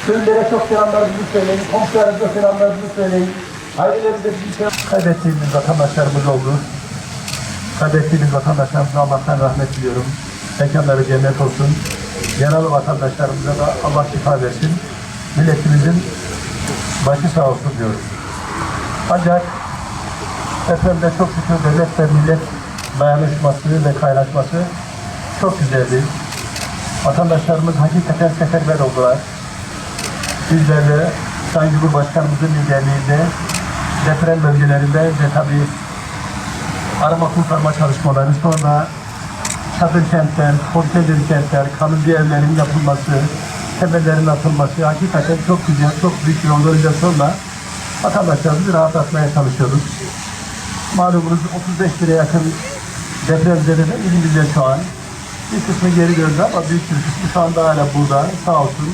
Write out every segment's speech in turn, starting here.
Köylere çok selamlarınızı söyleyin. Komşularınıza selamlarınızı söyleyin. Ailelerinize bir selam. Kaybettiğimiz vatandaşlarımız oldu. Kaybettiğimiz vatandaşlarımıza Allah'tan rahmet diliyorum. Mekanları cennet olsun. Yaralı vatandaşlarımıza da Allah şifa versin. Milletimizin başı sağ olsun diyoruz. Ancak depremde çok şükür devlet ve millet dayanışması ve kaynaşması çok güzeldi. Vatandaşlarımız hakikaten seferber oldular. Bizler de Sayın Cumhurbaşkanımızın liderliğinde deprem bölgelerinde ve tabii arama kurtarma çalışmaları, sonra çadır kentler, konteyner kentler, kalıcı evlerin yapılması, temellerin atılması hakikaten çok güzel, çok büyük bir organizasyonla vatandaşlarımızı rahatlatmaya çalışıyoruz. Malumunuz 35 bine yakın depremzede de ilimizde şu an. Bir kısmı geri döndü ama büyük bir kısmı şu anda hala burada, sağ olsun.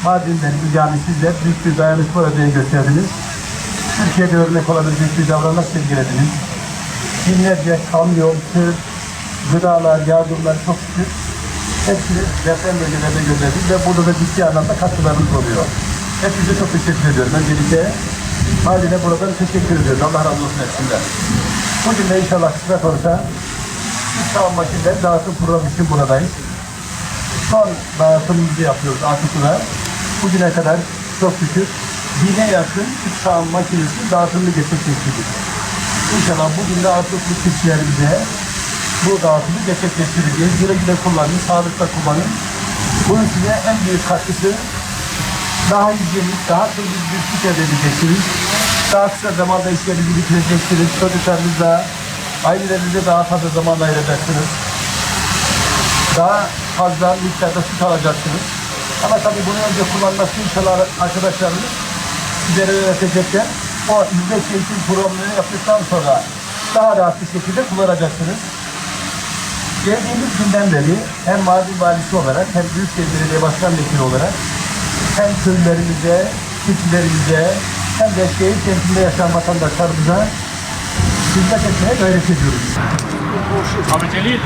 Mardinlerimiz, yani sizler büyük bir dayanışma örneği gösterdiniz. Türkiye'de örnek olan büyük bir davranış sergilediniz. Binlerce kamyon, tır, gıdalar, yardımlar çok şükür hepsini deprem bölgelerine gönderdik ve burada da ciddi anlamda katkılarınız oluyor. Hepinize çok teşekkür ediyorum. Öncelikle Mardin'e buradan teşekkür ediyoruz. Allah razı olsun hepsinden. Bugün de inşallah kısmet olursa biz savunma makineleri dağıtım programı için buradayız. Son dağıtımımızı yapıyoruz Akıtı'da. Bugüne kadar çok şükür 1000'e yakın Türk savunma makinesi dağıtımını gerçekleştirdik. İnşallah bugün de Akıtı'lı kişilerimize bu dağıtımı gerçekleştireceğiz. Güle güle kullanın, sağlıkla kullanın. Bunun size en büyük katkısı daha hijyenik, daha temiz bir süt elde edeceksiniz. Daha kısa zamanda işlerinizi bitireceksiniz. Çocuklarınızla, ailelerinize daha fazla zaman ayıracaksınız. Daha fazla miktarda süt alacaksınız. Ama tabii bunu önce kullanması inşallah arkadaşlarımız sizlere öğretecekler. O ücret eğitim programını yaptıktan sonra daha rahat bir şekilde kullanacaksınız. Geldiğimiz günden beri hem Mardin Valisi olarak hem Büyükşehir Belediye Başkan Vekili olarak hem köylerimize, çiftçilerimize hem de şehir kentinde yaşayan vatandaşlarımıza hizmet etmeye gayret ediyoruz. Abi Celil.